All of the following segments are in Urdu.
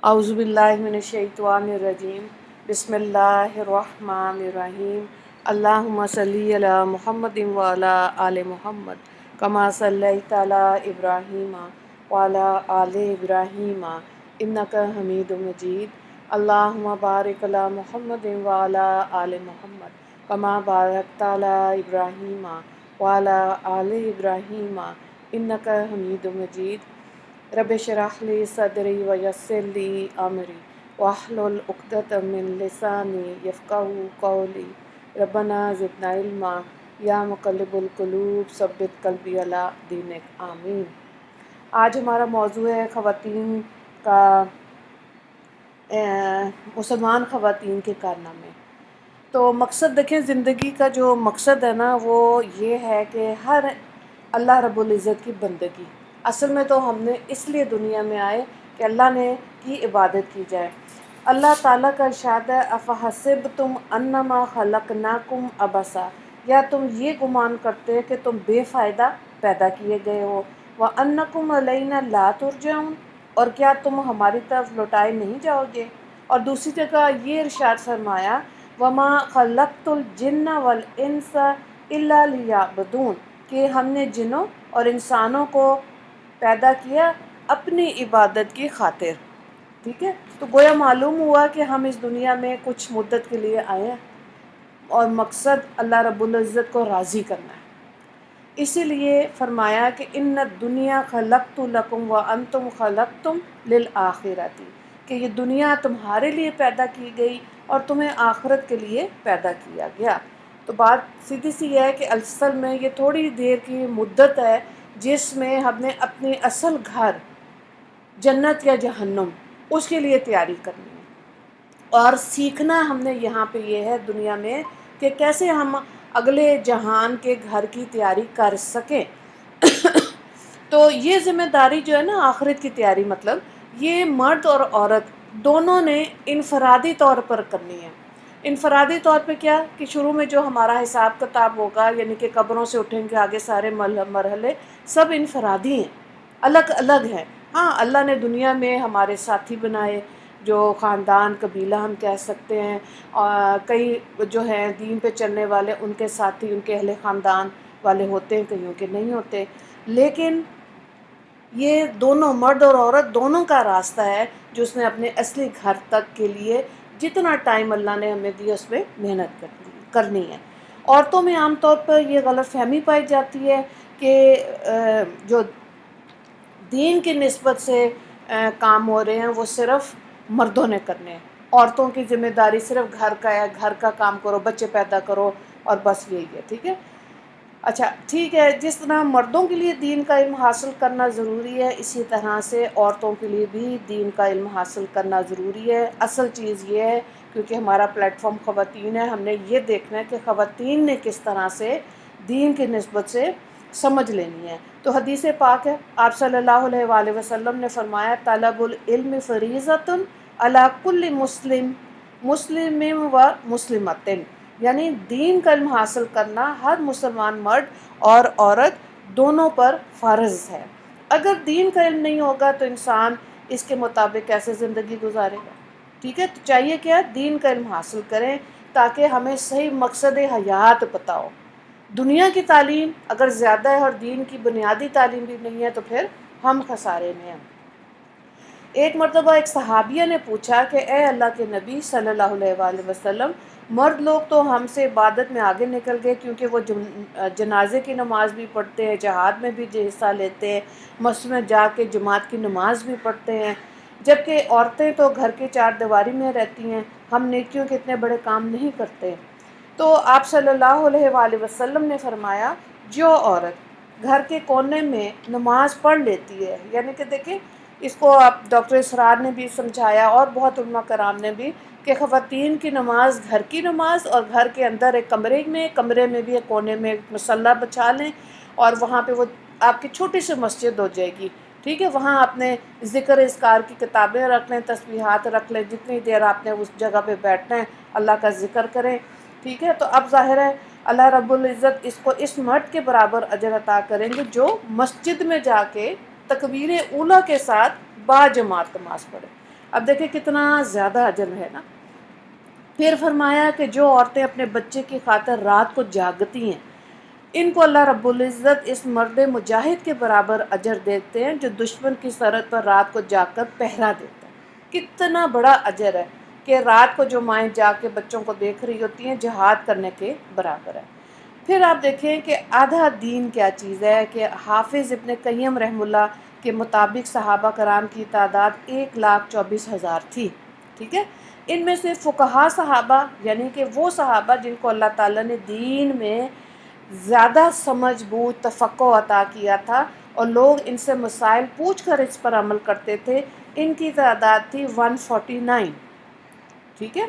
اعوذ باللہ من الشیطان الرجیم بسم اللہ الرحمن الرحیم اللہم صلی علی محمد وعلی آل محمد کما صلیت علی ابراہیم وعلی آل ابراہیم انک حمید مجید اللہم بارک علی محمد وعلی آل محمد کما بارکت علی ابراہیم وعلی آل ابراہیم انک حمید مجید رب اشرح لی صدری ویسر لی امری واحلل عقدۃ من لسانی یفقہوا قولی ربنا زدنا علما یا مقلب القلوب ثبت قلبی علی دینک آمین۔ آج ہمارا موضوع ہے خواتین کا مسلمان خواتین کے کارنامے۔ تو مقصد دیکھیں، زندگی کا جو مقصد ہے نا وہ یہ ہے کہ ہر اللہ رب العزت کی بندگی۔ اصل میں تو ہم نے اس لیے دنیا میں آئے کہ اللہ نے کی عبادت کی جائے۔ اللہ تعالیٰ کا ارشاد ہے افحسبتم انما خلقناکم عبثا، یا تم یہ گمان کرتے کہ تم بے فائدہ پیدا کیے گئے ہو، وانکم الینا لا ترجعون، اور کیا تم ہماری طرف لوٹائے نہیں جاؤ گے۔ اور دوسری جگہ یہ ارشاد فرمایا وما خلقت الجن والانس الا لیعبدون، کہ ہم نے جنوں اور انسانوں کو پیدا کیا اپنی عبادت کی خاطر۔ ٹھیک ہے، تو گویا معلوم ہوا کہ ہم اس دنیا میں کچھ مدت کے لیے آئے ہیں اور مقصد اللہ رب العزت کو راضی کرنا ہے۔ اسی لیے فرمایا کہ ان الدنیا خلقت لکم وانتم خلقتم للآخرۃ، کہ یہ دنیا تمہارے لیے پیدا کی گئی اور تمہیں آخرت کے لیے پیدا کیا گیا۔ تو بات سیدھی سی ہے کہ اصل میں یہ تھوڑی دیر کی مدت ہے جس میں ہم نے اپنی اصل گھر جنت یا جہنم اس کے لیے تیاری کرنی ہے، اور سیکھنا ہم نے یہاں پہ یہ ہے دنیا میں کہ کیسے ہم اگلے جہان کے گھر کی تیاری کر سکیں۔ تو یہ ذمہ داری جو ہے نا آخرت کی تیاری، مطلب یہ مرد اور عورت دونوں نے انفرادی طور پر کرنی ہے۔ انفرادی طور پہ کیا کہ شروع میں جو ہمارا حساب کتاب ہوگا، یعنی کہ قبروں سے اٹھیں گے آگے سارے مرحلے سب انفرادی ہیں، الگ الگ ہیں۔ ہاں، اللہ نے دنیا میں ہمارے ساتھی بنائے جو خاندان قبیلہ ہم کہہ سکتے ہیں، اور کئی جو ہیں دین پہ چلنے والے ان کے ساتھی ان کے اہل خاندان والے ہوتے ہیں، کئیوں کے نہیں ہوتے، لیکن یہ دونوں مرد اور عورت دونوں کا راستہ ہے جو اس نے اپنے اصلی گھر تک کے لیے جتنا ٹائم اللہ نے ہمیں دیا اس میں محنت کرنی ہے۔ عورتوں میں عام طور پر یہ غلط فہمی پائی جاتی ہے کہ جو دین کی نسبت سے کام ہو رہے ہیں وہ صرف مردوں نے کرنے ہیں، عورتوں کی ذمہ داری صرف گھر کا ہے، گھر کا کام کرو، بچے پیدا کرو، اور بس یہی ہے۔ ٹھیک ہے، اچھا ٹھیک ہے، جس طرح مردوں کے لیے دین کا علم حاصل کرنا ضروری ہے اسی طرح سے عورتوں کے لیے بھی دین کا علم حاصل کرنا ضروری ہے۔ اصل چیز یہ ہے، کیونکہ ہمارا پلیٹ فارم خواتین ہے، ہم نے یہ دیکھنا ہے کہ خواتین نے کس طرح سے دین کی نسبت سے سمجھ لینی ہے۔ تو حدیث پاک ہے، آپ صلی اللہ علیہ وآلہ وسلم نے فرمایا طلب العلم فریضۃ علی کل مسلم مسلم و مسلمۃ، یعنی دین کا علم حاصل کرنا ہر مسلمان مرد اور عورت دونوں پر فرض ہے۔ اگر دین کا علم نہیں ہوگا تو انسان اس کے مطابق کیسے زندگی گزارے گا؟ ٹھیک ہے، تو چاہیے کیا دین کا علم حاصل کریں تاکہ ہمیں صحیح مقصد حیات پتہ ہو۔ دنیا کی تعلیم اگر زیادہ ہے اور دین کی بنیادی تعلیم بھی نہیں ہے تو پھر ہم خسارے میں ہیں۔ ایک مرتبہ ایک صحابیہ نے پوچھا کہ اے اللہ کے نبی صلی اللہ علیہ وآلہ وسلم، مرد لوگ تو ہم سے عبادت میں آگے نکل گئے کیونکہ وہ جنازے کی نماز بھی پڑھتے ہیں، جہاد میں بھی حصہ لیتے ہیں، مسجد میں جا کے جماعت کی نماز بھی پڑھتے ہیں، جبکہ عورتیں تو گھر کی چار دیواری میں رہتی ہیں، ہم نیکیوں کے اتنے بڑے کام نہیں کرتے۔ تو آپ صلی اللہ علیہ وآلہ وسلم نے فرمایا جو عورت گھر کے کونے میں نماز پڑھ لیتی ہے، یعنی کہ دیکھیں اس کو آپ ڈاکٹر اسرار نے بھی سمجھایا اور بہت علماء کرام نے بھی، کہ خواتین کی نماز گھر کی نماز، اور گھر کے اندر ایک کمرے میں بھی ایک کونے میں ایک مصلی بچھا لیں، اور وہاں پہ وہ آپ کی چھوٹی سی مسجد ہو جائے گی۔ ٹھیک ہے، وہاں اپنے ذکر اذکار کی کتابیں رکھ لیں، تسبیحات رکھ لیں، جتنی دیر آپ نے اس جگہ پہ بیٹھنا ہے اللہ کا ذکر کریں۔ ٹھیک ہے، تو اب ظاہر ہے اللہ رب العزت اس کو اس مرد کے برابر اجر عطا کریں گے جو مسجد میں جا کے تکبیر اولیٰ کے ساتھ با جماعت نماز پڑھے۔ اب دیکھیں کتنا زیادہ اجر ہے نا۔ پھر فرمایا کہ جو عورتیں اپنے بچے کی خاطر رات کو جاگتی ہیں ان کو اللہ رب العزت اس مرد مجاہد کے برابر اجر دیتے ہیں جو دشمن کی سرحد پر رات کو جا کر پہرا دیتا ہے۔ کتنا بڑا اجر ہے کہ رات کو جو مائیں جا کے بچوں کو دیکھ رہی ہوتی ہیں جہاد کرنے کے برابر ہے۔ پھر آپ دیکھیں کہ آدھا دین کیا چیز ہے کہ حافظ ابن قیم رحم اللہ کے مطابق صحابہ کرام کی تعداد 1,24,000 تھی، ٹھیک ہے۔ ان میں سے فقہا صحابہ یعنی کہ وہ صحابہ جن کو اللہ تعالیٰ نے دین میں زیادہ سمجھ بوجھ تفقہ عطا کیا تھا اور لوگ ان سے مسائل پوچھ کر اس پر عمل کرتے تھے، ان کی تعداد تھی 149، ٹھیک ہے۔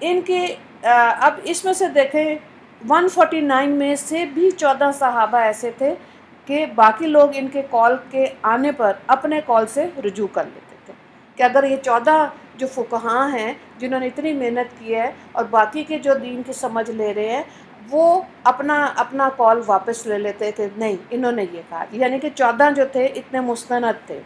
ان کے اب اس میں سے دیکھیں 149 میں سے بھی 14 صحابہ ایسے تھے کہ باقی لوگ ان کے کال کے آنے پر اپنے کال سے رجوع کر لیتے تھے کہ اگر یہ 14 جو فقہاء ہیں جنہوں نے اتنی محنت کی ہے اور باقی کے جو دین کی سمجھ لے رہے ہیں وہ اپنا کال واپس لے لیتے کہ نہیں انہوں نے یہ کہا، یعنی کہ 14 جو تھے اتنے مستند تھے،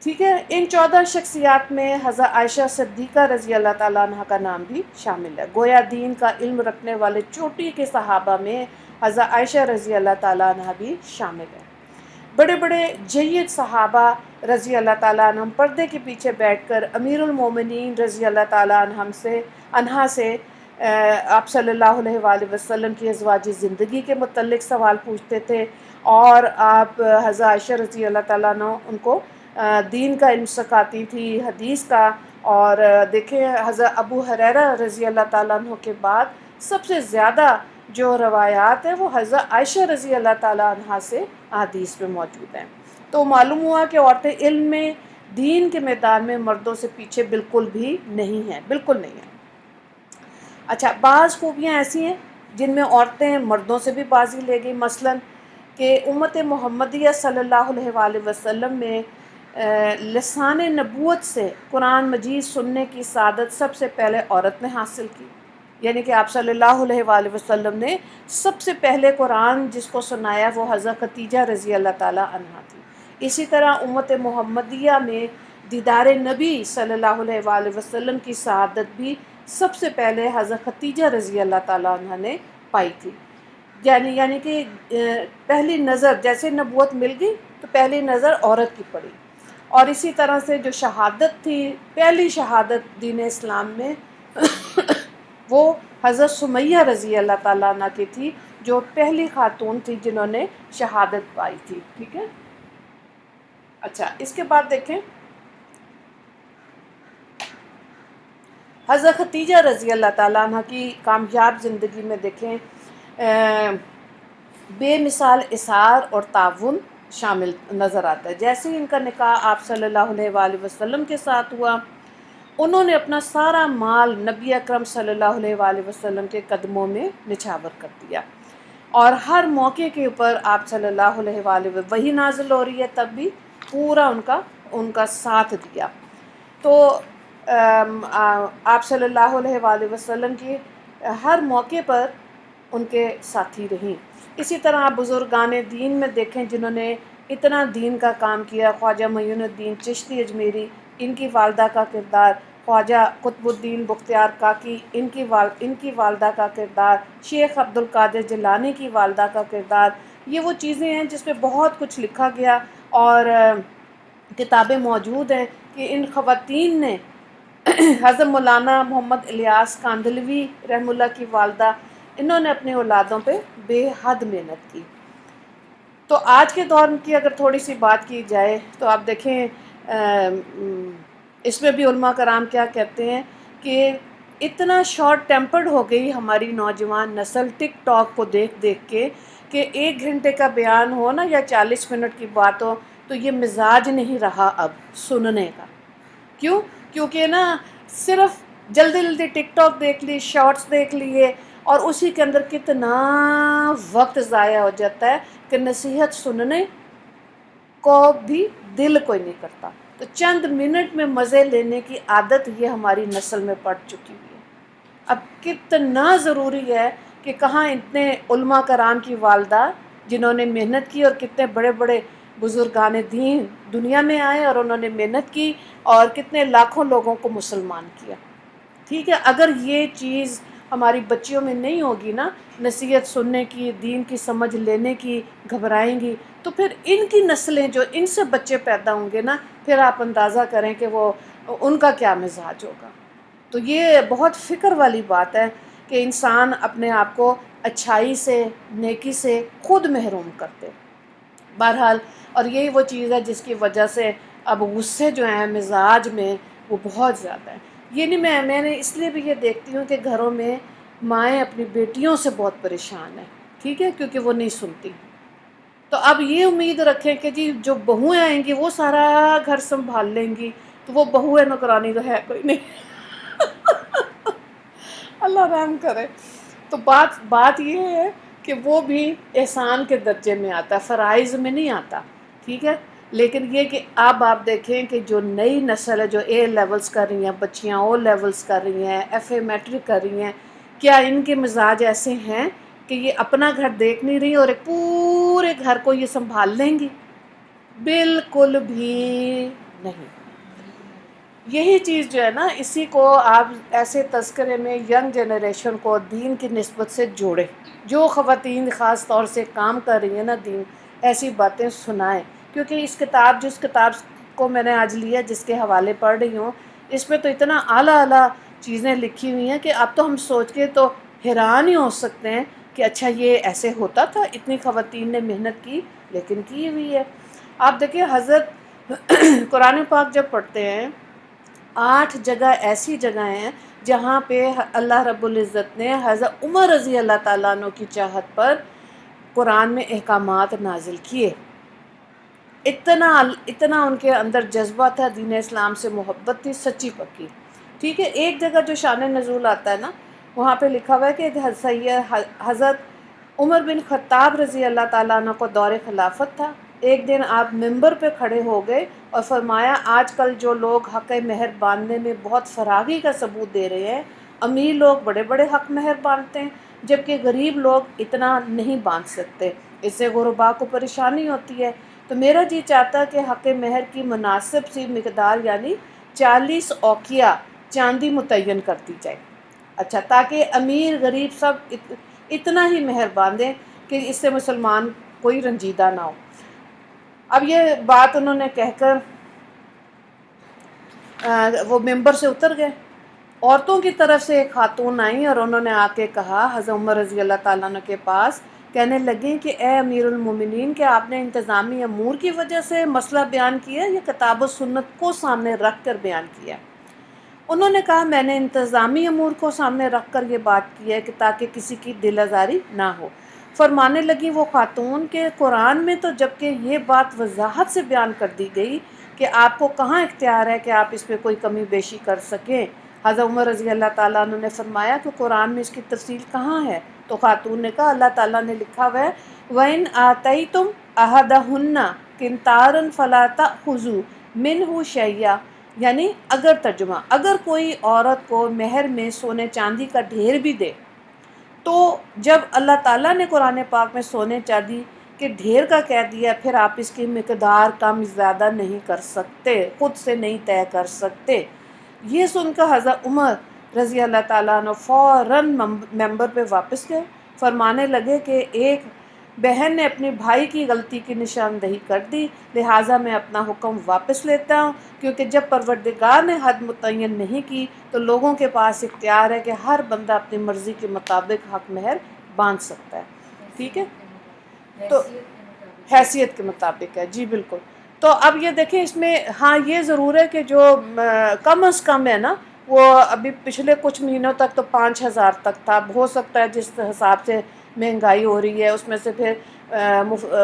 ٹھیک ہے۔ ان 14 شخصیات میں حضرت عائشہ صدیقہ رضی اللہ تعالیٰ عنہ کا نام بھی شامل ہے۔ گویا دین کا علم رکھنے والے چوٹی کے صحابہ میں حضرت عائشہ رضی اللہ تعالیٰ عنہ بھی شامل ہے۔ بڑے بڑے جید صحابہ رضی اللہ تعالیٰ عنہ پردے کے پیچھے بیٹھ کر امیر المومنین رضی اللہ تعالیٰ عنہ سے آپ صلی اللہ علیہ وآلہ وسلم کی ازواجی زندگی کے متعلق سوال پوچھتے تھے، اور آپ حضرت عائشہ رضی اللہ تعالیٰ عنہ ان کو دین کا علم سکھاتی تھی، حدیث کا۔ اور دیکھیں حضرت ابو ہریرہ رضی اللہ تعالیٰ عنہ کے بعد سب سے زیادہ جو روایات ہیں وہ حضرت عائشہ رضی اللہ تعالیٰ عنہ سے حدیث میں موجود ہیں۔ تو معلوم ہوا کہ عورتیں علم میں دین کے میدان میں مردوں سے پیچھے بالکل بھی نہیں ہیں، بالکل نہیں ہیں۔ اچھا، بعض خوبیاں ایسی ہیں جن میں عورتیں مردوں سے بھی بازی لے گئی، مثلاً کہ امت محمدیہ صلی اللہ علیہ وآلہ وسلم میں لسان نبوت سے قرآن مجید سننے کی سعادت سب سے پہلے عورت نے حاصل کی، یعنی کہ آپ صلی اللہ علیہ وآلہ وسلم نے سب سے پہلے قرآن جس کو سنایا وہ حضرت خدیجہ رضی اللہ تعالیٰ عنہا تھی۔ اسی طرح امت محمدیہ میں دیدار نبی صلی اللہ علیہ وآلہ وسلم کی سعادت بھی سب سے پہلے حضرت خدیجہ رضی اللہ تعالیٰ عنہ نے پائی تھی، یعنی کہ پہلی نظر جیسے نبوت مل گئی تو پہلی نظر عورت کی پڑی۔ اور اسی طرح سے جو شہادت تھی، پہلی شہادت دین اسلام میں وہ حضرت سمیہ رضی اللہ تعالیٰ عنہ کی تھی، جو پہلی خاتون تھی جنہوں نے شہادت پائی تھی، ٹھیک ہے۔ اچھا، اس کے بعد دیکھیں حضرت خدیجہ رضی اللہ تعالیٰ عنہ کی کامیاب زندگی میں دیکھیں بے مثال اثار اور تعاون شامل نظر آتا ہے۔ جیسے ان کا نکاح آپ صلی اللہ علیہ وآلہ وسلم کے ساتھ ہوا، انہوں نے اپنا سارا مال نبی اکرم صلی اللہ علیہ وآلہ وسلم کے قدموں میں نچھاور کر دیا، اور ہر موقع کے اوپر آپ صلی اللہ علیہ وآلہ وسلم وہی نازل ہو رہی ہے تب بھی پورا ان کا ساتھ دیا۔ تو آپ صلی اللہ علیہ وآلہ وسلم کی ہر موقع پر ان کے ساتھی رہیں۔ اسی طرح آپ بزرگان دین میں دیکھیں جنہوں نے اتنا دین کا کام کیا، خواجہ معین الدین چشتی اجمیری، ان کی والدہ کا کردار، خواجہ قطب الدین بختیار کاکی، ان کی والدہ کا کردار، شیخ عبد القادر جیلانی کی والدہ کا کردار، یہ وہ چیزیں ہیں جس پہ بہت کچھ لکھا گیا اور کتابیں موجود ہیں کہ ان خواتین نے حضرت مولانا محمد الیاس کاندھلوی رحم اللہ کی والدہ، انہوں نے اپنے اولادوں پہ بے حد محنت کی۔ تو آج کے دور کی اگر تھوڑی سی بات کی جائے تو آپ دیکھیں اس میں بھی علماء کرام کیا کہتے ہیں کہ اتنا شارٹ ٹیمپرڈ ہو گئی ہماری نوجوان نسل ٹک ٹاک کو دیکھ دیکھ کے کہ 1 گھنٹے کا بیان ہو نا یا 40 منٹ کی بات ہو تو یہ مزاج نہیں رہا اب سننے کا۔ کیونکہ نا صرف جلدی جلدی ٹک ٹاک دیکھ لی، شارٹس دیکھ لیے، اور اسی کے اندر کتنا وقت ضائع ہو جاتا ہے کہ نصیحت سننے کو بھی دل کوئی نہیں کرتا۔ تو چند منٹ میں مزے لینے کی عادت یہ ہماری نسل میں پڑ چکی ہوئی ہے۔ اب کتنا ضروری ہے کہ کہاں اتنے علماء کرام کی والدہ جنہوں نے محنت کی اور کتنے بڑے بڑے بزرگان دین دنیا میں آئے اور انہوں نے محنت کی اور کتنے لاکھوں لوگوں کو مسلمان کیا. ٹھیک ہے، اگر یہ چیز ہماری بچیوں میں نہیں ہوگی نا، نصیحت سننے کی، دین کی سمجھ لینے کی، گھبرائیں گی، تو پھر ان کی نسلیں جو ان سے بچے پیدا ہوں گے نا، پھر آپ اندازہ کریں کہ وہ ان کا کیا مزاج ہوگا. تو یہ بہت فکر والی بات ہے کہ انسان اپنے آپ کو اچھائی سے، نیکی سے خود محروم کرتے. بہرحال، اور یہی وہ چیز ہے جس کی وجہ سے اب غصے جو ہیں مزاج میں وہ بہت زیادہ ہیں. یہ نہیں، میں نے اس لیے بھی یہ دیکھتی ہوں کہ گھروں میں مائیں اپنی بیٹیوں سے بہت پریشان ہیں. ٹھیک ہے، کیونکہ وہ نہیں سنتی. تو اب یہ امید رکھیں کہ جی جو بہویں آئیں گی وہ سارا گھر سنبھال لیں گی، تو وہ بہو نوکرانی تو ہے کوئی نہیں. اللہ رحم کرے. تو بات یہ ہے کہ وہ بھی احسان کے درجے میں آتا ہے، فرائض میں نہیں آتا. ٹھیک ہے، لیکن یہ کہ اب آپ دیکھیں کہ جو نئی نسل ہے، جو اے لیولز کر رہی ہیں بچیاں، او لیولز کر رہی ہیں، ایف اے میٹرک کر رہی ہیں، کیا ان کے مزاج ایسے ہیں کہ یہ اپنا گھر دیکھ نہیں رہی اور ایک پورے گھر کو یہ سنبھال لیں گی؟ بالکل بھی نہیں. یہی چیز جو ہے نا، اسی کو آپ ایسے تذکرے میں ینگ جنریشن کو دین کی نسبت سے جوڑیں. جو خواتین خاص طور سے کام کر رہی ہیں نا دین، ایسی باتیں سنائیں. کیونکہ جس کتاب کو میں نے آج لیا، جس کے حوالے پڑھ رہی ہوں، اس میں تو اتنا اعلیٰ چیزیں لکھی ہوئی ہیں کہ اب تو ہم سوچ کے تو حیران ہی ہو سکتے ہیں کہ اچھا یہ ایسے ہوتا تھا. اتنی خواتین نے محنت کی، لیکن کی ہوئی ہے. آپ دیکھیں حضرت قرآن پاک جب پڑھتے ہیں، 8 جگہ ایسی جگہیں ہیں جہاں پہ اللہ رب العزت نے حضرت عمر رضی اللہ تعالیٰ عنہ کی چاہت پر قرآن میں احکامات نازل کیے. اتنا ان کے اندر جذبہ تھا، دین اسلام سے محبت تھی سچی پکی. ٹھیک ہے، ایک جگہ جو شان نزول آتا ہے نا، وہاں پہ لکھا ہوا ہے کہ حضرت عمر بن خطاب رضی اللہ تعالیٰ عنہ کو دور خلافت تھا. ایک دن آپ ممبر پہ کھڑے ہو گئے اور فرمایا، آج کل جو لوگ حق مہر باندھنے میں بہت فراغی کا ثبوت دے رہے ہیں، امیر لوگ بڑے بڑے حق مہر باندھتے ہیں، جبکہ غریب لوگ اتنا نہیں باندھ سکتے. اس سے غربا کو پریشانی ہوتی ہے. تو میرا جی چاہتا کہ حق مہر کی مناسب سی مقدار یعنی 40 اوقیہ چاندی متعین کر دی جائے. اچھا، تاکہ امیر غریب سب اتنا ہی مہر باندھیں کہ اس سے مسلمان کوئی رنجیدہ نہ ہو. اب یہ بات انہوں نے کہہ کر وہ ممبر سے اتر گئے. عورتوں کی طرف سے ایک خاتون آئیں اور انہوں نے آ کے کہا حضرت عمر رضی اللہ تعالیٰ عنہ کے پاس، کہنے لگیں کہ اے امیر المومنین، کہ آپ نے انتظامی امور کی وجہ سے مسئلہ بیان کیا یا کتاب و سنت کو سامنے رکھ کر بیان کیا؟ انہوں نے کہا، میں نے انتظامی امور کو سامنے رکھ کر یہ بات کی ہے کہ تاکہ کسی کی دل آزاری نہ ہو. فرمانے لگی وہ خاتون کہ قرآن میں تو جبکہ یہ بات وضاحت سے بیان کر دی گئی کہ آپ کو کہاں اختیار ہے کہ آپ اس میں کوئی کمی بیشی کر سکیں. حضرت عمر رضی اللہ تعالیٰ عنہ نے فرمایا کہ قرآن میں اس کی تفصیل کہاں ہے؟ تو خاتون نے کہا، اللہ تعالیٰ نے لکھا ہوا ہے، وَإِنْ آتَيْتُمْ أَحَدَهُنَّ قِنْطَارًا فَلَا تَأْخُذُوا مِنْهُ شَيْئًا. یعنی اگر کوئی عورت کو مہر میں سونے چاندی کا ڈھیر بھی دے، تو جب اللہ تعالیٰ نے قرآن پاک میں سونے چاندی کے ڈھیر کا کہہ دیا، پھر آپ اس کی مقدار کم زیادہ نہیں کر سکتے، خود سے نہیں طے کر سکتے. یہ سن کر حضرت عمر رضی اللہ تعالیٰ عنہ فوراً ممبر پہ واپس گئے. فرمانے لگے کہ ایک بہن نے اپنے بھائی کی غلطی کی نشاندہی کر دی، لہٰذا میں اپنا حکم واپس لیتا ہوں، کیونکہ جب پروردگار نے حد متعین نہیں کی تو لوگوں کے پاس اختیار ہے کہ ہر بندہ اپنی مرضی کے مطابق حق مہر باندھ سکتا ہے. ٹھیک ہے، تو حیثیت کے مطابق ہے، جی بالکل. تو اب یہ دیکھیں اس میں ہاں یہ ضرور ہے کہ جو کم از کم ہے نا، وہ ابھی پچھلے کچھ مہینوں تک تو 5,000 تک تھا. ہو سکتا ہے جس حساب سے مہنگائی ہو رہی ہے اس میں سے پھر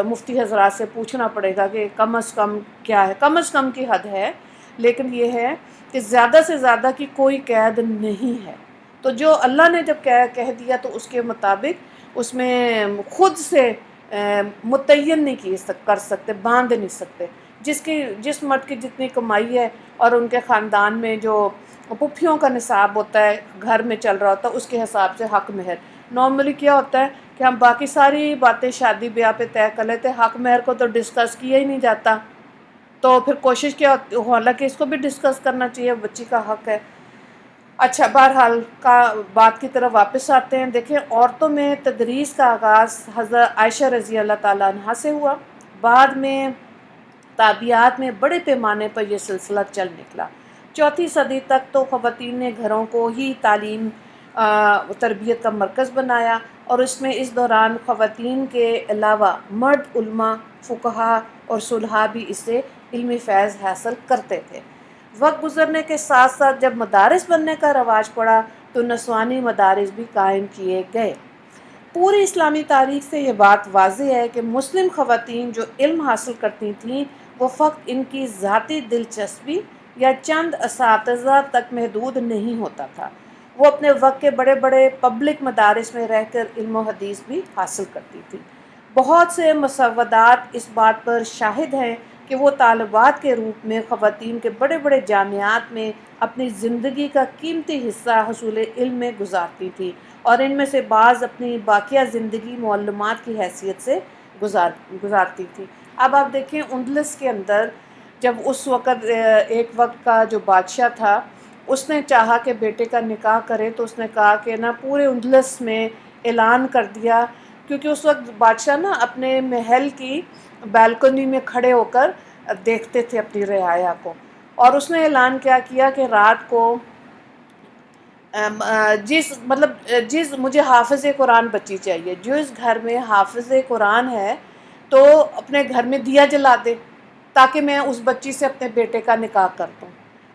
مفتی حضرات سے پوچھنا پڑے گا کہ کم از کم کیا ہے. کم از کم کی حد ہے، لیکن یہ ہے کہ زیادہ سے زیادہ کی کوئی قید نہیں ہے. تو جو اللہ نے جب کہہ دیا تو اس کے مطابق اس میں خود سے متعین نہیں کر سکتے، باندھ نہیں سکتے. جس مرد کی جتنی کمائی ہے اور ان کے خاندان میں جو پھوپھیوں کا نصاب ہوتا ہے گھر میں چل رہا ہوتا ہے، اس کے حساب سے حق مہر. نارملی کیا ہوتا ہے کہ ہم باقی ساری باتیں شادی بیاہ پہ طے کر لیتے، حق مہر کو تو ڈسکس کیا ہی نہیں جاتا، تو پھر کوشش کیا، حالانکہ اس کو بھی ڈسکس کرنا چاہیے، بچی کا حق ہے۔ اچھا، بہرحال کا بات کی طرف واپس آتے ہیں۔ دیکھیں، عورتوں میں تدریس کا آغاز حضرت عائشہ رضی اللہ تعالیٰ عنہا سے ہوا، بعد میں تابعات میں بڑے پیمانے پر یہ سلسلہ چل نکلا۔ چوتھی صدی تک تو خواتین نے گھروں کو ہی تعلیم تربیت کا مرکز بنایا، اور اس دوران خواتین کے علاوہ مرد علماء، فقہا اور صلحاء بھی اس سے علمی فیض حاصل کرتے تھے۔ وقت گزرنے کے ساتھ ساتھ جب مدارس بننے کا رواج پڑا تو نسوانی مدارس بھی قائم کیے گئے۔ پوری اسلامی تاریخ سے یہ بات واضح ہے کہ مسلم خواتین جو علم حاصل کرتی تھیں وہ فقط ان کی ذاتی دلچسپی یا چند اساتذہ تک محدود نہیں ہوتا تھا، وہ اپنے وقت کے بڑے بڑے پبلک مدارس میں رہ کر علم و حدیث بھی حاصل کرتی تھی۔ بہت سے مسودات اس بات پر شاہد ہیں کہ وہ طالبات کے روپ میں خواتین کے بڑے بڑے جامعات میں اپنی زندگی کا قیمتی حصہ حصول علم میں گزارتی تھی، اور ان میں سے بعض اپنی باقیہ زندگی معلمات کی حیثیت سے گزارتی تھی۔ اب آپ دیکھیں، اندلس کے اندر جب اس وقت ایک وقت کا جو بادشاہ تھا، اس نے چاہا کہ بیٹے کا نکاح کرے، تو اس نے کہا کہ نا پورے اندلس میں اعلان کر دیا، کیونکہ اس وقت بادشاہ نا اپنے محل کی بالکنی میں کھڑے ہو کر دیکھتے تھے اپنی رعایا کو، اور اس نے اعلان کیا کہ رات کو جس مجھے حافظ قرآن بچی چاہیے، جس گھر میں حافظ قرآن ہے تو اپنے گھر میں دیا جلا دے تاکہ میں اس بچی سے اپنے بیٹے کا نکاح کر دوں۔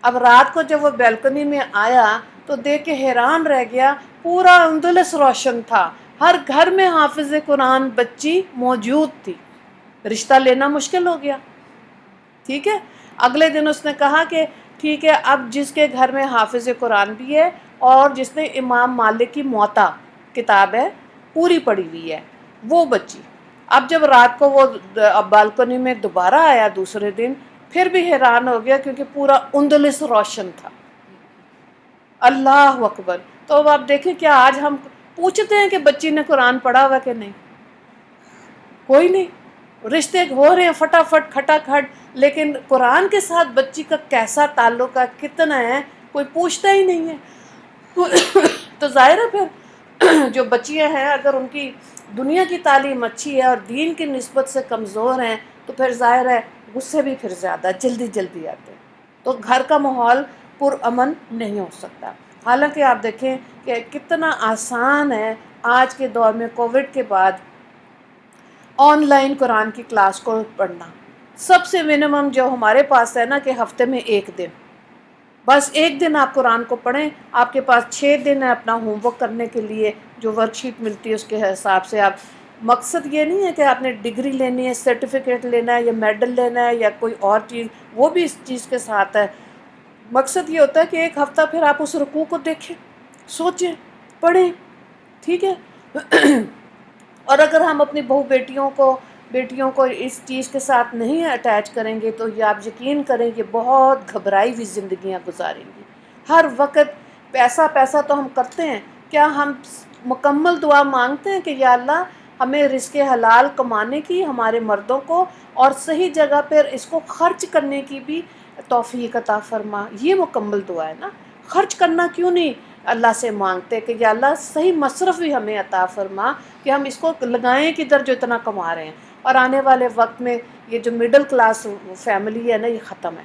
اب رات کو جب وہ بیلکنی میں آیا تو دیکھ کے حیران رہ گیا، پورا اندلس روشن تھا، ہر گھر میں حافظ قرآن بچی موجود تھی، رشتہ لینا مشکل ہو گیا۔ ٹھیک ہے، اگلے دن اس نے کہا کہ ٹھیک ہے، اب جس کے گھر میں حافظ قرآن بھی ہے اور جس نے امام مالک کی موطا کتاب ہے پوری پڑھی ہوئی ہے، وہ بچی۔ اب جب رات کو وہ بالکنی میں دوبارہ آیا دوسرے دن، پھر بھی حیران ہو گیا کیونکہ پورا اندلس روشن تھا۔ اللہ اکبر! تو اب آپ دیکھیں، کیا آج ہم پوچھتے ہیں کہ بچی نے قرآن پڑھا ہوا کہ نہیں؟ کوئی نہیں، رشتے ہو رہے ہیں فٹافٹ کھٹا کھٹ، لیکن قرآن کے ساتھ بچی کا کیسا تعلق ہے، کتنا ہے، کوئی پوچھتا ہی نہیں ہے۔ تو ظاہر ہے پھر جو بچیاں ہیں اگر ان کی دنیا کی تعلیم اچھی ہے اور دین کی نسبت سے کمزور ہیں تو پھر ظاہر ہے غصے بھی پھر زیادہ جلدی آتے ہیں، تو گھر کا ماحول پرامن نہیں ہو سکتا۔ حالانکہ آپ دیکھیں کہ کتنا آسان ہے آج کے دور میں کووڈ کے بعد آن لائن قرآن کی کلاس کو پڑھنا۔ سب سے منیمم جو ہمارے پاس ہے نا کہ ہفتے میں ایک دن، بس ایک دن آپ قرآن کو پڑھیں، آپ کے پاس 6 دن ہے اپنا ہوم ورک کرنے کے لیے، جو ورک شیٹ ملتی ہے اس کے حساب سے آپ، مقصد یہ نہیں ہے کہ آپ نے ڈگری لینی ہے، سرٹیفکیٹ لینا ہے یا میڈل لینا ہے یا کوئی اور چیز، وہ بھی اس چیز کے ساتھ ہے۔ مقصد یہ ہوتا ہے کہ ایک ہفتہ پھر آپ اس رکوع کو دیکھیں، سوچیں، پڑھیں، ٹھیک ہے۔ اور اگر ہم اپنی بیٹیوں کو اس چیز کے ساتھ نہیں اٹیچ کریں گے تو یہ آپ یقین کریں کہ بہت گھبرائی ہوئی زندگیاں گزاریں گی۔ ہر وقت پیسہ تو ہم کرتے ہیں، کیا ہم مکمل دعا مانگتے ہیں کہ یا اللہ ہمیں رزق حلال کمانے کی، ہمارے مردوں کو، اور صحیح جگہ پر اس کو خرچ کرنے کی بھی توفیق عطا فرما؟ یہ مکمل دعا ہے نا۔ خرچ کرنا کیوں نہیں اللہ سے مانگتے کہ یا اللہ صحیح مصرف بھی ہمیں عطا فرما کہ ہم اس کو لگائیں کدھر جو اتنا کما رہے ہیں، اور آنے والے وقت میں یہ جو مڈل کلاس فیملی ہے نا، یہ ختم ہے،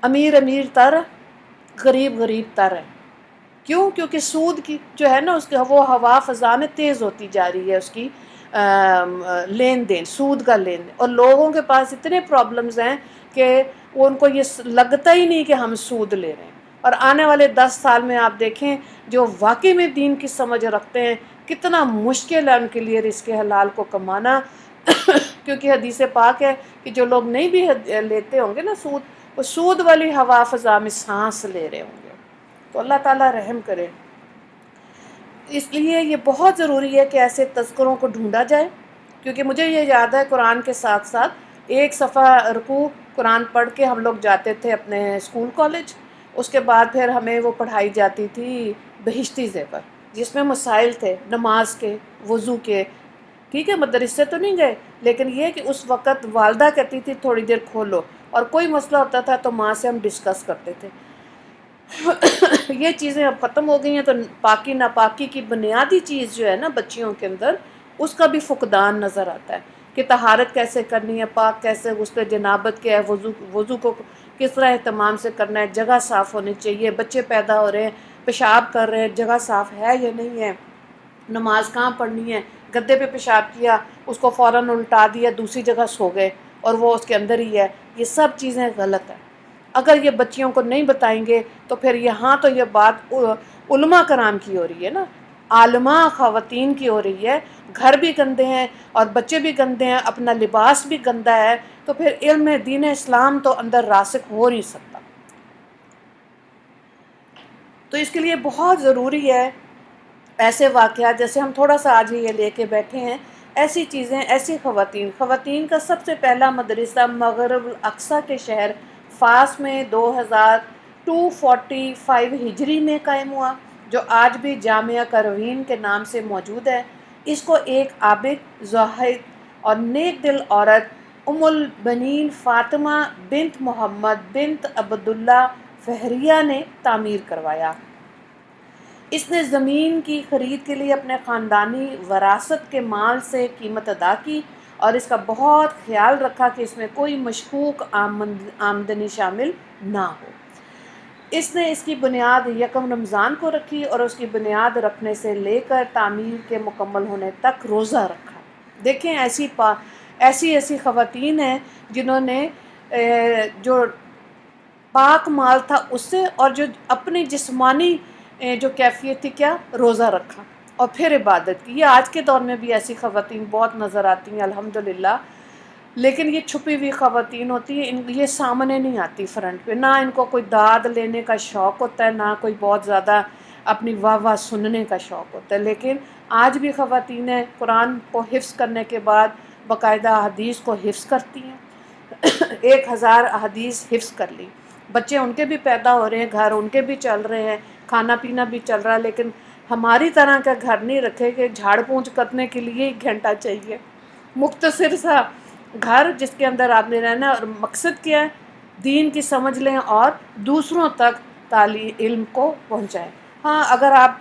امیر تر، غریب تر ہے۔ کیوں؟ کیونکہ سود کی جو ہے نا اس کی وہ ہوا فضا میں تیز ہوتی جا رہی ہے، اس کی لین دین، سود کا لین دین، اور لوگوں کے پاس اتنے پرابلمز ہیں کہ وہ ان کو یہ لگتا ہی نہیں کہ ہم سود لے رہے ہیں۔ اور آنے والے 10 سال میں آپ دیکھیں جو واقعی میں دین کی سمجھ رکھتے ہیں کتنا مشکل ہے ان کے لیے رزق حلال کو کمانا، کیونکہ حدیث پاک ہے کہ جو لوگ نہیں بھی لیتے ہوں گے نا سود، وہ سود والی ہوا فضا میں سانس لے رہے ہوں گے۔ تو اللہ تعالیٰ رحم کرے۔ اس لیے یہ بہت ضروری ہے کہ ایسے تذکروں کو ڈھونڈا جائے، کیونکہ مجھے یہ یاد ہے قرآن کے ساتھ ساتھ ایک صفحہ رکوع قرآن پڑھ کے ہم لوگ جاتے تھے اپنے اسکول کالج، اس کے بعد پھر ہمیں وہ پڑھائی جاتی تھی بہشتی زیور، جس میں مسائل تھے نماز کے، وضو کے، ٹھیک ہے، مدرسے تو نہیں گئے، لیکن یہ کہ اس وقت والدہ کہتی تھی تھوڑی دیر کھولو، اور کوئی مسئلہ ہوتا تھا تو ماں سے ہم ڈسکس کرتے تھے۔ یہ چیزیں اب ختم ہو گئی ہیں، تو پاکی ناپاکی کی بنیادی چیز جو ہے نا بچیوں کے اندر، اس کا بھی فقدان نظر آتا ہے کہ طہارت کیسے کرنی ہے، پاک کیسے، غسل جنابت کیا ہے، وضو کو کس طرح اہتمام سے کرنا ہے، جگہ صاف ہونی چاہیے، بچے پیدا ہو رہے ہیں پیشاب کر رہے ہیں، جگہ صاف ہے یا نہیں ہے، نماز کہاں پڑھنی ہے، گدے پہ پیشاب کیا اس کو فوراً الٹا دیا، دوسری جگہ سو گئے اور وہ اس کے اندر ہی ہے، یہ سب چیزیں غلط ہیں۔ اگر یہ بچیوں کو نہیں بتائیں گے تو پھر یہاں تو یہ بات علماء کرام کی ہو رہی ہے نا، عالمہ خواتین کی ہو رہی ہے، گھر بھی گندے ہیں اور بچے بھی گندے ہیں، اپنا لباس بھی گندا ہے، تو پھر علم دین اسلام تو اندر راسخ ہو نہیں سکتا۔ تو اس کے لیے بہت ضروری ہے ایسے واقعات، جیسے ہم تھوڑا سا آج یہ لے کے بیٹھے ہیں، ایسی چیزیں، ایسی خواتین کا سب سے پہلا مدرسہ مغرب الاقصی کے شہر فاس میں 2245 ہجری میں قائم ہوا، جو آج بھی جامعہ قروین کے نام سے موجود ہے۔ اس کو ایک عابد، زاہد اور نیک دل عورت البنین فاطمہ بنت محمد بنت عبداللہ فہریہ نے تعمیر کروایا۔ اس نے زمین کی خرید کے لیے اپنے خاندانی وراثت کے مال سے قیمت ادا کی اور اس کا بہت خیال رکھا کہ اس میں کوئی مشکوک آمدنی شامل نہ ہو۔ اس نے اس کی بنیاد یکم رمضان کو رکھی اور اس کی بنیاد رکھنے سے لے کر تعمیر کے مکمل ہونے تک روزہ رکھا۔ دیکھیں ایسی خواتین ہیں جنہوں نے جو پاک مال تھا اس سے، اور جو اپنی جسمانی جو کیفیت تھی، کیا، روزہ رکھا اور پھر عبادت کی۔ یہ آج کے دور میں بھی ایسی خواتین بہت نظر آتی ہیں الحمدللہ، لیکن یہ چھپی ہوئی خواتین ہوتی ہیں، یہ سامنے نہیں آتی فرنٹ پہ، نہ ان کو کوئی داد لینے کا شوق ہوتا ہے، نہ کوئی بہت زیادہ اپنی واہ واہ سننے کا شوق ہوتا ہے، لیکن آج بھی خواتینیں قرآن کو حفظ کرنے کے بعد باقاعدہ احادیث کو حفظ کرتی ہیں۔ 1000 احادیث حفظ کر لی، بچے ان کے بھی پیدا ہو رہے ہیں، گھر ان کے بھی چل رہے ہیں، کھانا پینا بھی چل رہا ہے، لیکن ہماری طرح کا گھر نہیں رکھے کہ جھاڑ پونچھ کرنے کے لیے 1 گھنٹہ چاہیے، مختصر سا گھر جس کے اندر آپ نے رہنا ہے، اور مقصد کیا ہے، دین کی سمجھ لیں اور دوسروں تک علم کو پہنچائیں۔ ہاں، اگر آپ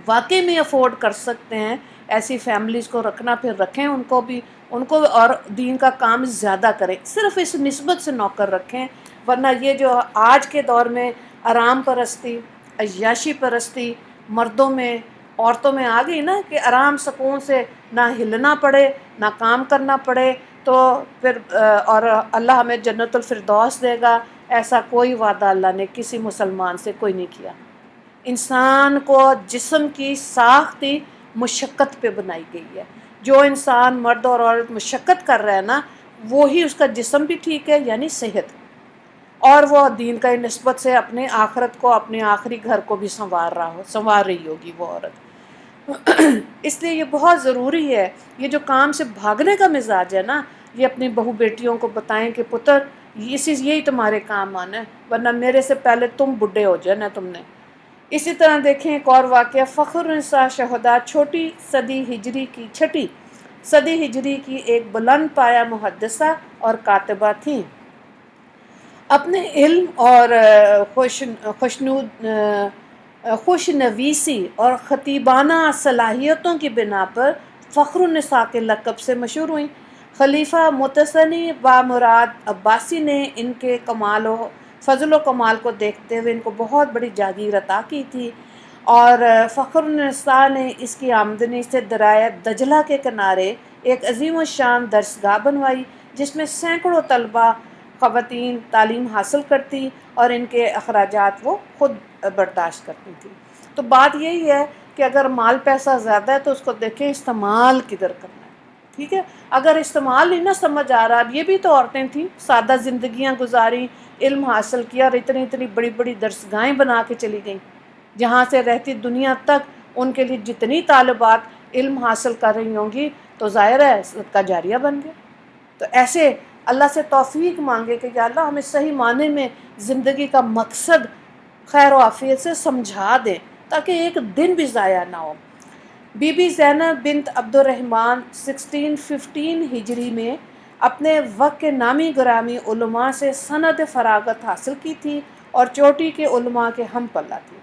واقعی میں افورڈ کر سکتے ہیں ایسی فیملیز کو رکھنا، پھر رکھیں ان کو اور دین کا کام زیادہ کریں، صرف اس نسبت سے نوکر رکھیں، ورنہ یہ جو آج کے دور میں آرام پرستی، عیاشی پرستی مردوں میں، عورتوں میں آ گئی نا، کہ آرام سکون سے نہ ہلنا پڑے، نہ کام کرنا پڑے، تو پھر اور اللہ ہمیں جنت الفردوس دے گا، ایسا کوئی وعدہ اللہ نے کسی مسلمان سے کوئی نہیں کیا۔ انسان کو جسم کی ساخت ہی مشقت پہ بنائی گئی ہے، جو انسان مرد اور عورت مشقت کر رہا ہے نا، وہی اس کا جسم بھی ٹھیک ہے، یعنی صحت، اور وہ دین کا نسبت سے اپنے آخرت کو، اپنے آخری گھر کو بھی سنوار رہی ہوگی وہ عورت۔ اس لیے یہ بہت ضروری ہے، یہ جو کام سے بھاگنے کا مزاج ہے نا، یہ اپنی بہو بیٹیوں کو بتائیں کہ پتر یہی تمہارے کام آنا ہے، ورنہ میرے سے پہلے تم بڈھے ہو جانا تم نے۔ اسی طرح دیکھیں ایک اور واقعہ، فخر النساء شہداء چھٹی صدی ہجری کی ایک بلند پایہ محدثہ اور کاتبہ تھیں۔ اپنے علم اور خوش نویسی اور خطیبانہ صلاحیتوں کی بنا پر فخر النساء کے لقب سے مشہور ہوئیں۔ خلیفہ متثنی بامراد عباسی نے ان کے فضل و کمال کو دیکھتے ہوئے ان کو بہت بڑی جاگیر عطا کی تھی، اور فخر النساء نے اس کی آمدنی سے دریائے دجلہ کے کنارے ایک عظیم الشان درسگاہ بنوائی، جس میں سینکڑوں طلبہ خواتین تعلیم حاصل کرتی اور ان کے اخراجات وہ خود برداشت کرتی تھی۔ تو بات یہی ہے کہ اگر مال پیسہ زیادہ ہے تو اس کو دیکھیں استعمال کدھر کرنا ہے، ٹھیک ہے۔ اگر استعمال نہیں نہ سمجھ آ رہا، اب یہ بھی تو عورتیں تھیں، سادہ زندگیاں گزاری، علم حاصل کیا اور اتنی بڑی بڑی درسگاہیں بنا کے چلی گئیں، جہاں سے رہتی دنیا تک ان کے لیے جتنی طالبات علم حاصل کر رہی ہوں گی تو ظاہر ہے صدقہ جاریہ بن گیا۔ تو ایسے اللہ سے توفیق مانگے کہ یا اللہ ہمیں صحیح معنی میں زندگی کا مقصد خیر و عافیت سے سمجھا دے، تاکہ ایک دن بھی ضائع نہ ہو۔ بی بی زینب بنت عبد الرحمن 1615 ہجری میں اپنے وقت کے نامی گرامی علماء سے سند فراغت حاصل کی تھی اور چوٹی کے علماء کے ہم پلہ تھی۔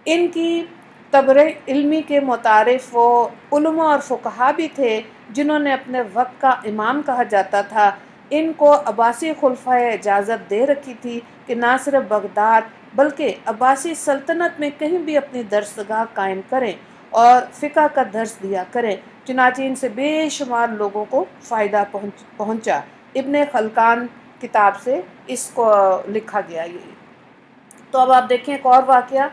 ان کی تبر علمی کے متعارف وہ علماء اور فقہا بھی تھے جنہوں نے اپنے وقت کا امام کہا جاتا تھا۔ ان کو عباسی خلفۂ اجازت دے رکھی تھی کہ نہ صرف بغداد بلکہ عباسی سلطنت میں کہیں بھی اپنی درسگاہ قائم کریں اور فقہ کا درس دیا کریں۔ چنانچہ ان سے بے شمار لوگوں کو فائدہ پہنچا۔ ابن خلقان کتاب سے اس کو لکھا گیا یہ۔ تو اب آپ دیکھیں ایک اور واقعہ،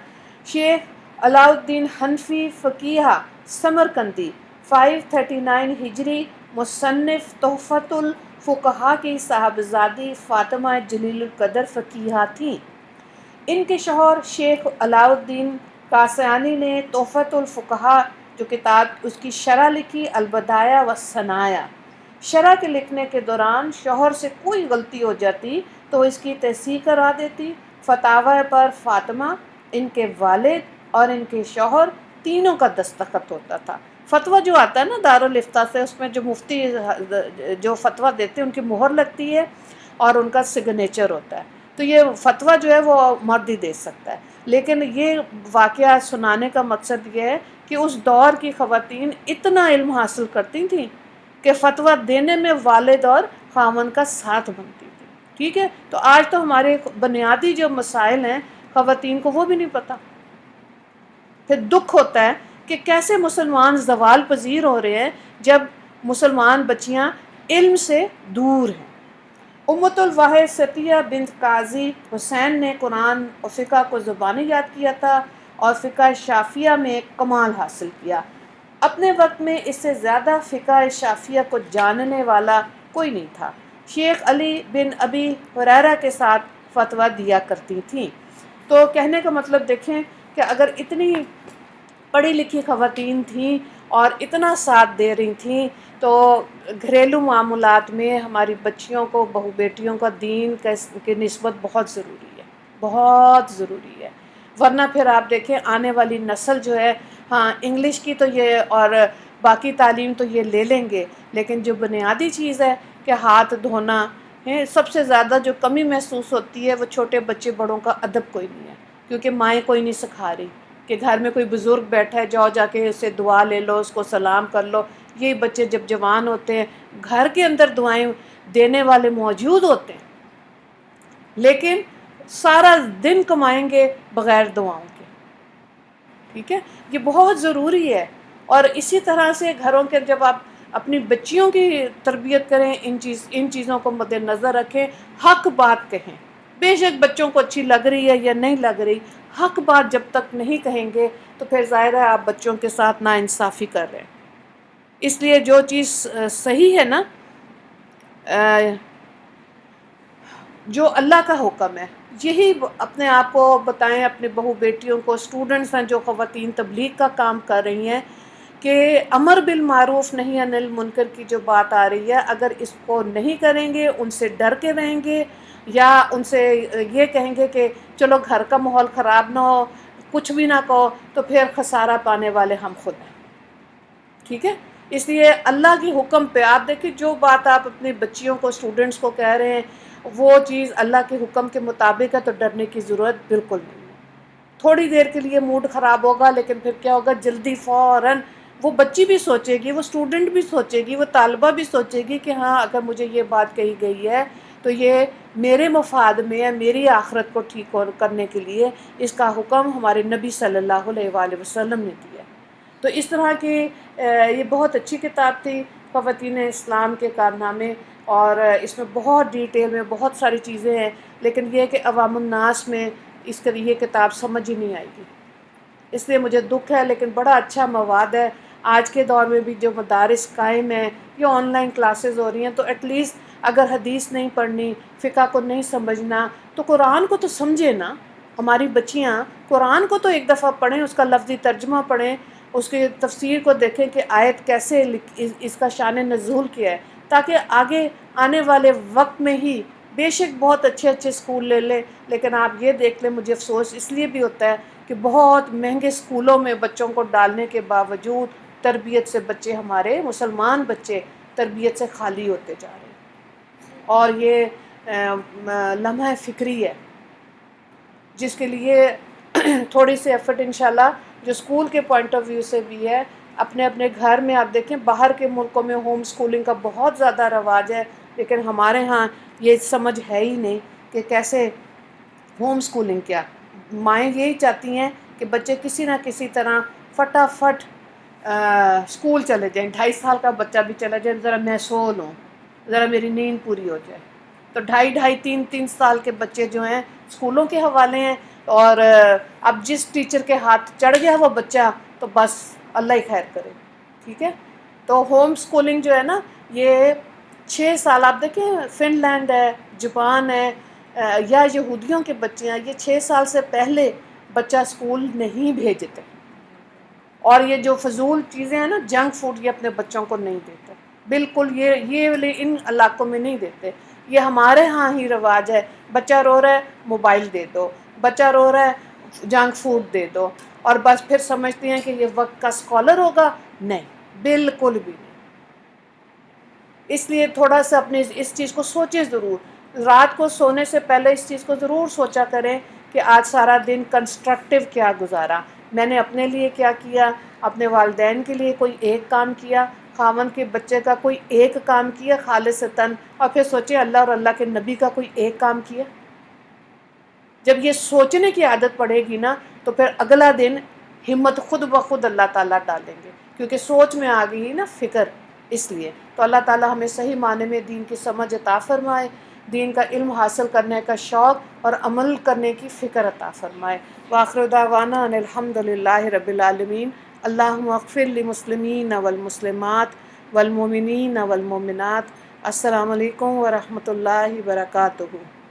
شیخ علاء الدین حنفی فقیہ سمرقندی 539 ہجری مصنف تحفۃ الفقہاء کی صاحبزادی فاطمہ جلیل القدر فقیہ تھیں۔ ان کے شوہر شیخ علاء الدین قاسیانی نے تحفۃ الفقہاء جو کتاب اس کی شرح لکھی، البدایہ والثنایا۔ شرح کے لکھنے کے دوران شوہر سے کوئی غلطی ہو جاتی تو وہ اس کی تصحیح کرا دیتی۔ فتاوی پر فاطمہ، ان کے والد اور ان کے شوہر تینوں کا دستخط ہوتا تھا۔ فتویٰ جو آتا ہے نا دارالافتاء سے، اس میں جو مفتی جو فتویٰ دیتے ہیں ان کی مہر لگتی ہے اور ان کا سگنیچر ہوتا ہے۔ تو یہ فتویٰ جو ہے وہ مرد ہی دے سکتا ہے، لیکن یہ واقعہ سنانے کا مقصد یہ ہے کہ اس دور کی خواتین اتنا علم حاصل کرتی تھیں کہ فتویٰ دینے میں والد اور خاوند کا ساتھ بنتی تھی۔ ٹھیک ہے، تو آج تو ہمارے بنیادی جو مسائل ہیں خواتین کو وہ بھی نہیں پتہ۔ پھر دکھ ہوتا ہے کہ کیسے مسلمان زوال پذیر ہو رہے ہیں جب مسلمان بچیاں علم سے دور ہیں۔ امت الواحد ستیہ بنت قاضی حسین نے قرآن اور فقہ کو زبانی یاد کیا تھا اور فقہ شافعیہ میں کمال حاصل کیا۔ اپنے وقت میں اس سے زیادہ فقہ شافعیہ کو جاننے والا کوئی نہیں تھا۔ شیخ علی بن ابی ہریرہ کے ساتھ فتویٰ دیا کرتی تھیں۔ تو کہنے کا مطلب دیکھیں کہ اگر اتنی پڑھی لکھی خواتین تھیں اور اتنا ساتھ دے رہی تھیں تو گھریلو معاملات میں ہماری بچیوں کو، بہو بیٹیوں کا دین کی نسبت بہت ضروری ہے، بہت ضروری ہے۔ ورنہ پھر آپ دیکھیں آنے والی نسل جو ہے، ہاں انگلش کی تو یہ اور باقی تعلیم تو یہ لے لیں گے، لیکن جو بنیادی چیز ہے کہ ہاتھ دھونا ہے، سب سے زیادہ جو کمی محسوس ہوتی ہے وہ چھوٹے بچے بڑوں کا ادب کوئی نہیں ہے، کیونکہ مائیں کوئی نہیں سکھا رہی کہ گھر میں کوئی بزرگ بیٹھا ہے جاؤ جا کے اس سے دعا لے لو، اس کو سلام کر لو۔ یہ بچے جب جوان ہوتے ہیں گھر کے اندر دعائیں دینے والے موجود ہوتے ہیں، لیکن سارا دن کمائیں گے بغیر دعاؤں کے۔ ٹھیک ہے، یہ بہت ضروری ہے۔ اور اسی طرح سے گھروں کے جب آپ اپنی بچیوں کی تربیت کریں، ان چیزوں کو مد نظر رکھیں، حق بات کہیں۔ بے شک بچوں کو اچھی لگ رہی ہے یا نہیں لگ رہی، حق بات جب تک نہیں کہیں گے تو پھر ظاہر ہے آپ بچوں کے ساتھ ناانصافی کر رہے ہیں۔ اس لیے جو چیز صحیح ہے نا، جو اللہ کا حکم ہے یہی اپنے آپ کو بتائیں، اپنے بہو بیٹیوں کو، اسٹوڈنٹس ہیں جو خواتین تبلیغ کا کام کر رہی ہیں کہ امر بالمعروف نہی عن المنکر کی جو بات آ رہی ہے، اگر اس کو نہیں کریں گے، ان سے ڈر کے رہیں گے یا ان سے یہ کہیں گے کہ چلو گھر کا ماحول خراب نہ ہو، کچھ بھی نہ کہو، تو پھر خسارہ پانے والے ہم خود ہیں۔ ٹھیک ہے، اس لیے اللہ کے حکم پہ آپ دیکھیں جو بات آپ اپنی بچیوں کو، اسٹوڈنٹس کو کہہ رہے ہیں وہ چیز اللہ کے حکم کے مطابق ہے تو ڈرنے کی ضرورت بالکل نہیں ہے۔ تھوڑی دیر کے لیے موڈ خراب ہوگا لیکن پھر کیا ہوگا، جلدی فوراً وہ بچی بھی سوچے گی، وہ اسٹوڈنٹ بھی سوچے گی، وہ طالبہ بھی سوچے گی کہ ہاں اگر مجھے یہ بات کہی گئی ہے تو یہ میرے مفاد میں ہے، میری آخرت کو ٹھیک کرنے کے لیے اس کا حکم ہمارے نبی صلی اللہ علیہ وآلہ وسلم نے دیا۔ تو اس طرح کی یہ بہت اچھی کتاب تھی خواتین اسلام کے کارنامے، اور اس میں بہت ڈیٹیل میں بہت ساری چیزیں ہیں، لیکن یہ کہ عوام الناس میں اس کے یہ کتاب سمجھ ہی نہیں آئے گی، اس لیے مجھے دکھ ہے۔ لیکن بڑا اچھا مواد ہے، آج کے دور میں بھی جو مدارس قائم ہیں یا آن لائن کلاسز ہو رہی ہیں، تو ایٹ لیسٹ اگر حدیث نہیں پڑھنی، فقہ کو نہیں سمجھنا تو قرآن کو تو سمجھے نا۔ ہماری بچیاں قرآن کو تو ایک دفعہ پڑھیں، اس کا لفظی ترجمہ پڑھیں، اس کی تفسیر کو دیکھیں کہ آیت کیسے اس کا شان نزول کیا ہے، تاکہ آگے آنے والے وقت میں ہی بے شک بہت اچھے اچھے اسکول لے لیں، لیکن آپ یہ دیکھ لیں، مجھے افسوس اس لیے بھی ہوتا ہے کہ بہت مہنگے اسکولوں میں بچوں کو ڈالنے کے باوجود تربیت سے بچے، ہمارے مسلمان بچے تربیت سے خالی ہوتے جا رہے ہیں، اور یہ لمحہ فکری ہے جس کے لیے تھوڑی سی ایفرٹ انشاءاللہ جو اسکول کے پوائنٹ آف ویو سے بھی ہے، اپنے اپنے گھر میں آپ دیکھیں، باہر کے ملکوں میں ہوم اسکولنگ کا بہت زیادہ رواج ہے، لیکن ہمارے ہاں یہ سمجھ ہے ہی نہیں کہ کیسے ہوم اسکولنگ کیا. مائیں یہی چاہتی ہیں کہ بچے کسی نہ کسی طرح فٹافٹ اسکول چلے جائیں، 2.5 سال کا بچہ بھی چلا جائے، ذرا میں سو لوں، ذرا میری نیند پوری ہو جائے. تو 2.5 3 کے بچے جو ہیں اسکولوں کے حوالے ہیں، اور اب جس ٹیچر کے ہاتھ چڑھ گیا وہ بچہ تو بس اللہ ہی خیر کرے. ٹھیک ہے، تو ہوم اسکولنگ جو ہے نا، یہ 6 سال، آپ دیکھیں فن لینڈ ہے، جاپان ہے، یا یہودیوں کے بچے ہیں، یہ 6 سال سے پہلے بچہ اسکول نہیں بھیجتے، اور یہ جو فضول چیزیں ہیں نا، جنک فوڈ، یہ اپنے بچوں کو نہیں دیتے بالکل. یہ والے ان علاقوں میں نہیں دیتے. یہ ہمارے ہاں ہی رواج ہے، بچہ رو رہا ہے موبائل دے دو، بچہ رو رہا ہے جنک فوڈ دے دو، اور بس پھر سمجھتے ہیں کہ یہ وقت کا اسکالر ہوگا. نہیں، بالکل بھی نہیں. اس لیے تھوڑا سا اپنے اس چیز کو سوچیں ضرور، رات کو سونے سے پہلے اس چیز کو ضرور سوچا کریں کہ آج سارا دن کنسٹرکٹیو کیا گزارا، میں نے اپنے لیے کیا کیا، اپنے والدین کے لیے کوئی ایک کام کیا، خاوند کے بچے کا کوئی ایک کام کیا خالصتاً، اور پھر سوچیں اللہ اور اللہ کے نبی کا کوئی ایک کام کیا. جب یہ سوچنے کی عادت پڑے گی نا، تو پھر اگلا دن ہمت خود بخود اللہ تعالیٰ ڈالیں گے، کیونکہ سوچ میں آ گئی نا فکر. اس لیے تو اللہ تعالیٰ ہمیں صحیح معنی میں دین کی سمجھ عطا فرمائے، دین کا علم حاصل کرنے کا شوق اور عمل کرنے کی فکر عطا فرمائے. وآخر دعوانا ان الحمد للہ رب العالمین. اللہم اغفر للمسلمین والمسلمات والمؤمنین والمؤمنات. السلام علیکم ورحمۃ اللہ وبرکاتہ.